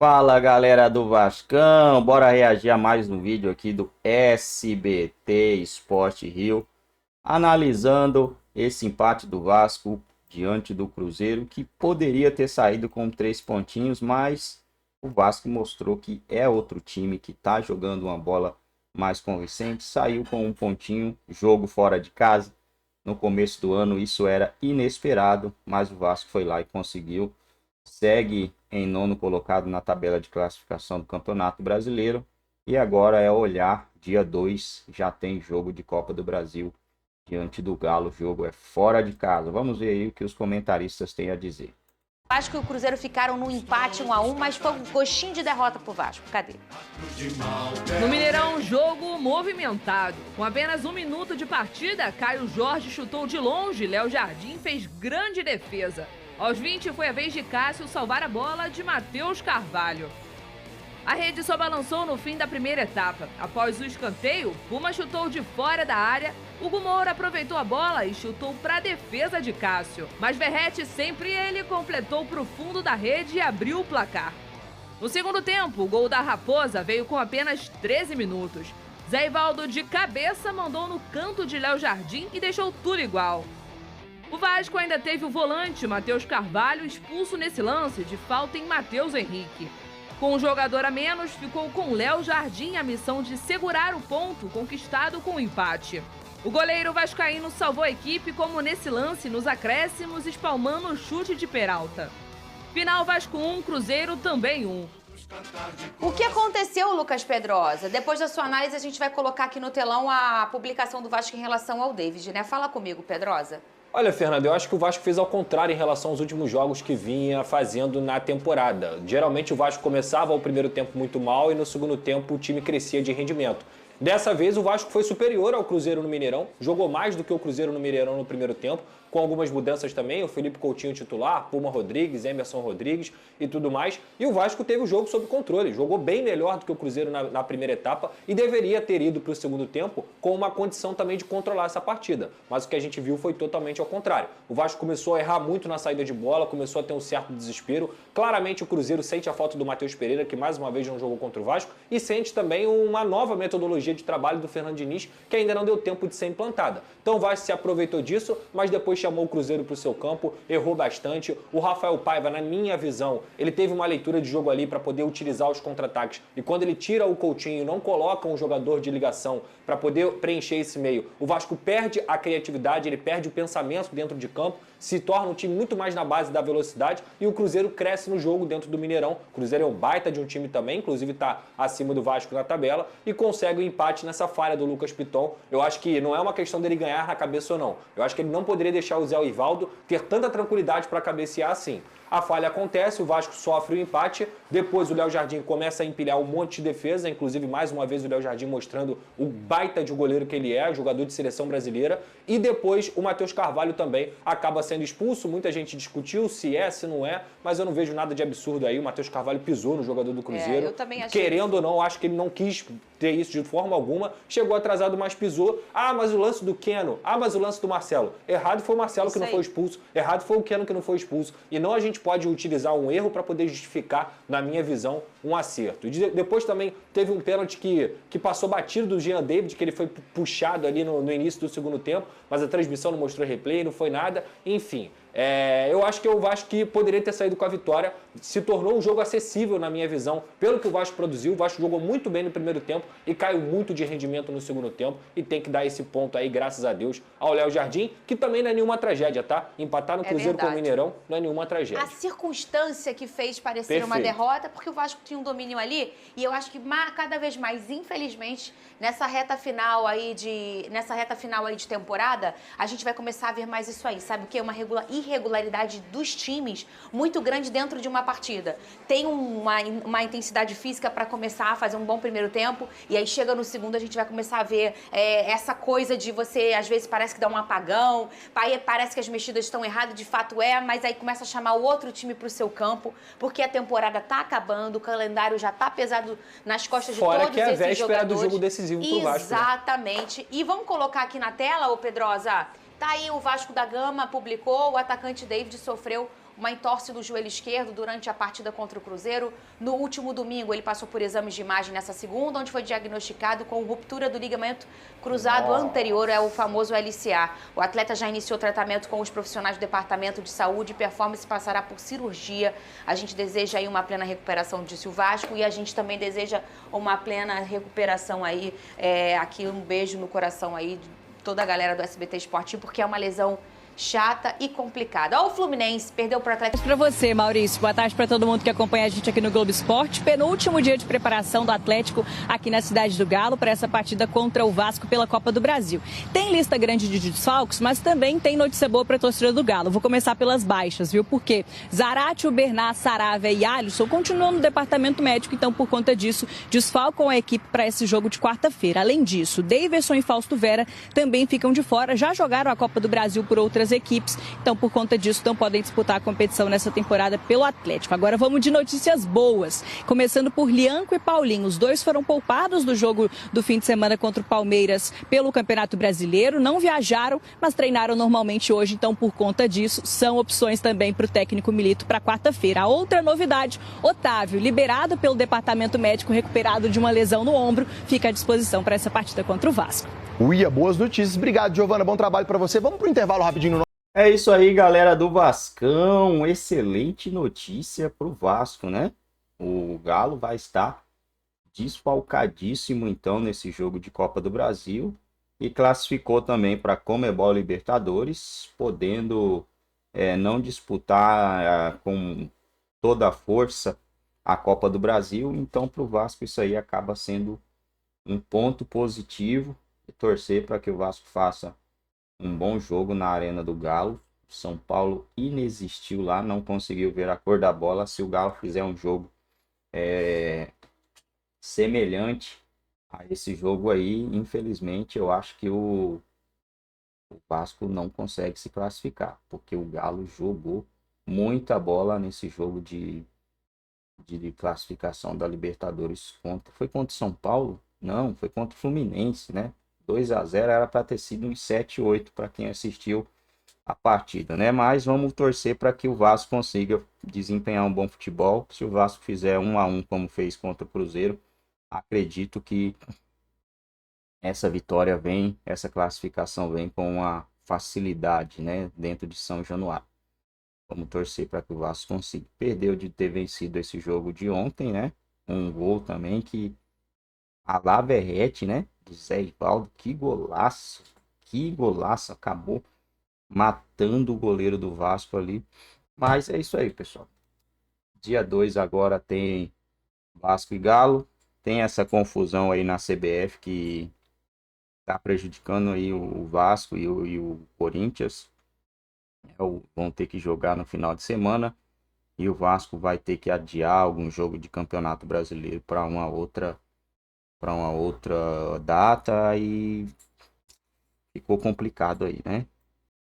Fala galera do Vascão, bora reagir a mais um vídeo aqui do SBT Esporte Rio, analisando esse empate do Vasco diante do Cruzeiro, que poderia ter saído com 3 pontinhos, mas o Vasco mostrou que é outro time que tá jogando uma bola mais convincente, saiu com 1 pontinho, jogo fora de casa. No começo do ano isso era inesperado, mas o Vasco foi lá e conseguiu. Segue em nono colocado na tabela de classificação do Campeonato Brasileiro. E agora é olhar, dia 2 já tem jogo de Copa do Brasil diante do Galo. O jogo é fora de casa. Vamos ver aí o que os comentaristas têm a dizer. Vasco e o Cruzeiro ficaram no empate 1-1, mas foi um gostinho de derrota pro Vasco. Cadê? No Mineirão, jogo movimentado. Com apenas 1 minuto de partida, Caio Jorge chutou de longe, Léo Jardim fez grande defesa. Aos 20 foi a vez de Cássio salvar a bola de Matheus Carvalho. A rede só balançou no fim da primeira etapa. Após o escanteio, Puma chutou de fora da área, Hugo Moura aproveitou a bola e chutou para a defesa de Cássio. Mas Verratti, sempre ele, completou para o fundo da rede e abriu o placar. No segundo tempo, o gol da Raposa veio com apenas 13 minutos. Zé Ivaldo de cabeça mandou no canto de Léo Jardim e deixou tudo igual. O Vasco ainda teve o volante Matheus Carvalho expulso nesse lance de falta em Matheus Henrique. Com um jogador a menos, ficou com Léo Jardim a missão de segurar o ponto conquistado com o empate. O goleiro vascaíno salvou a equipe, como nesse lance nos acréscimos, espalmando o chute de Peralta. Final Vasco 1, Cruzeiro também 1. O que aconteceu, Lucas Pedrosa? Depois da sua análise, a gente vai colocar aqui no telão a publicação do Vasco em relação ao David, né? Fala comigo, Pedrosa. Olha, Fernando, eu acho que o Vasco fez ao contrário em relação aos últimos jogos que vinha fazendo na temporada. Geralmente o Vasco começava o primeiro tempo muito mal e no segundo tempo o time crescia de rendimento. Dessa vez o Vasco foi superior ao Cruzeiro no Mineirão, jogou mais do que o Cruzeiro no Mineirão no primeiro tempo, com algumas mudanças também, o Felipe Coutinho titular, Puma Rodrigues, Emerson Rodrigues e tudo mais. E o Vasco teve o jogo sob controle, jogou bem melhor do que o Cruzeiro na primeira etapa e deveria ter ido para o segundo tempo com uma condição também de controlar essa partida. Mas o que a gente viu foi totalmente ao contrário. O Vasco começou a errar muito na saída de bola, começou a ter um certo desespero. Claramente o Cruzeiro sente a falta do Matheus Pereira, que mais uma vez não jogou contra o Vasco, e sente também uma nova metodologia de trabalho do Fernando Diniz, que ainda não deu tempo de ser implantada. Então o Vasco se aproveitou disso, mas depois chamou o Cruzeiro para o seu campo, errou bastante. O Rafael Paiva, na minha visão, ele teve uma leitura de jogo ali para poder utilizar os contra-ataques. E quando ele tira o Coutinho, não coloca um jogador de ligação para poder preencher esse meio, o Vasco perde a criatividade, ele perde o pensamento dentro de campo, se torna um time muito mais na base da velocidade e o Cruzeiro cresce no jogo dentro do Mineirão. O Cruzeiro é um baita de um time também, inclusive está acima do Vasco na tabela e consegue o empate nessa falha do Lucas Piton. Eu acho que não é uma questão dele ganhar na cabeça ou não. Eu acho que ele não poderia deixar o Zé Ivaldo ter tanta tranquilidade para cabecear assim. A falha acontece, o Vasco sofre o empate, depois o Léo Jardim começa a empilhar um monte de defesa, inclusive mais uma vez o Léo Jardim mostrando o baita de goleiro que ele é, jogador de seleção brasileira, e depois o Matheus Carvalho também acaba sendo expulso, muita gente discutiu se é, se não é, mas eu não vejo nada de absurdo aí, o Matheus Carvalho pisou no jogador do Cruzeiro, eu também achei querendo ou não, acho que ele não quis ter isso de forma alguma, chegou atrasado, mas pisou, mas o lance do Keno, mas o lance do Marcelo, errado foi o Marcelo que não foi expulso, errado foi o Keno que não foi expulso, e não a gente pode utilizar um erro para poder justificar, na minha visão, um acerto. E depois também teve um pênalti que passou batido do Jean David, que ele foi puxado ali no início do segundo tempo, mas a transmissão não mostrou replay, não foi nada, enfim. Eu acho que o Vasco que poderia ter saído com a vitória, se tornou um jogo acessível na minha visão, pelo que o Vasco produziu. O Vasco jogou muito bem no primeiro tempo e caiu muito de rendimento no segundo tempo e tem que dar esse ponto aí, graças a Deus, ao Léo Jardim, que também não é nenhuma tragédia, tá? Empatar no Cruzeiro com o Mineirão não é nenhuma tragédia. A circunstância que fez parecer uma derrota, porque o Vasco tinha um domínio ali, e eu acho que cada vez mais, infelizmente, nessa reta final aí de temporada, a gente vai começar a ver mais isso aí, sabe o que? Uma irregularidade dos times muito grande dentro de uma partida. Tem uma intensidade física para começar a fazer um bom primeiro tempo, e aí chega no segundo a gente vai começar a ver essa coisa de você, às vezes parece que dá um apagão, parece que as mexidas estão erradas, de fato mas aí começa a chamar o outro time para o seu campo, porque a temporada tá acabando, o calendário já tá pesado nas costas de todos esses jogadores. Fora que é a véspera do jogo decisivo pro Vasco. Exatamente. E vamos colocar aqui na tela, ô Pedrosa, tá aí o Vasco da Gama, publicou, o atacante David sofreu uma entorse do joelho esquerdo durante a partida contra o Cruzeiro. No último domingo, ele passou por exames de imagem nessa segunda, onde foi diagnosticado com ruptura do ligamento cruzado anterior, é o famoso LCA. O atleta já iniciou tratamento com os profissionais do Departamento de Saúde e Performance, passará por cirurgia. A gente deseja aí uma plena recuperação, disse o Vasco, e a gente também deseja uma plena recuperação aí, aqui um beijo no coração aí de toda a galera do SBT Esportivo, porque é uma lesão chata e complicada. Ó, o Fluminense perdeu para o Atlético. Para você, Maurício. Boa tarde para todo mundo que acompanha a gente aqui no Globo Esporte. Penúltimo dia de preparação do Atlético aqui na Cidade do Galo para essa partida contra o Vasco pela Copa do Brasil. Tem lista grande de desfalques, mas também tem notícia boa para a torcida do Galo. Vou começar pelas baixas, viu? Porque Zarate, Bernard, Saravia e Alisson continuam no departamento médico, então por conta disso desfalcam a equipe para esse jogo de quarta-feira. Além disso, Daverson e Fausto Vera também ficam de fora. Já jogaram a Copa do Brasil por outras equipes, então por conta disso não podem disputar a competição nessa temporada pelo Atlético. Agora vamos de notícias boas, começando por Lianco e Paulinho. Os dois foram poupados do jogo do fim de semana contra o Palmeiras pelo Campeonato Brasileiro, não viajaram, mas treinaram normalmente hoje, então por conta disso são opções também para o técnico Milito para quarta-feira. A outra novidade, Otávio, liberado pelo departamento médico, recuperado de uma lesão no ombro, fica à disposição para essa partida contra o Vasco. Uia, boas notícias. Obrigado, Giovana. Bom trabalho para você. Vamos pro intervalo rapidinho. É isso aí, galera do Vascão. Excelente notícia pro Vasco, né? O Galo vai estar desfalcadíssimo, então, nesse jogo de Copa do Brasil. E classificou também para a Conmebol Libertadores, podendo não disputar com toda a força a Copa do Brasil. Então, para o Vasco, isso aí acaba sendo um ponto positivo. E torcer para que o Vasco faça um bom jogo na Arena do Galo. São Paulo inexistiu lá, não conseguiu ver a cor da bola. Se o Galo fizer um jogo semelhante a esse jogo aí, infelizmente eu acho que o Vasco não consegue se classificar, porque o Galo jogou muita bola nesse jogo de classificação da Libertadores. Foi contra o São Paulo? Não, foi contra o Fluminense, né? 2-0 era para ter sido uns 7-8 para quem assistiu a partida, né? Mas vamos torcer para que o Vasco consiga desempenhar um bom futebol. Se o Vasco fizer 1-1 como fez contra o Cruzeiro, acredito que essa vitória vem, essa classificação vem com uma facilidade, né? Dentro de São Januário. Vamos torcer para que o Vasco consiga. Perdeu de ter vencido esse jogo de ontem, né? Um gol também que a Laverrete, né? Do Zé Rivaldo, que golaço, acabou matando o goleiro do Vasco ali. Mas é isso aí, pessoal. Dia 2 agora tem Vasco e Galo. Tem essa confusão aí na CBF que tá prejudicando aí o Vasco e o Corinthians. Vão ter que jogar no final de semana. E o Vasco vai ter que adiar algum jogo de Campeonato Brasileiro para uma outra data, e ficou complicado aí, né?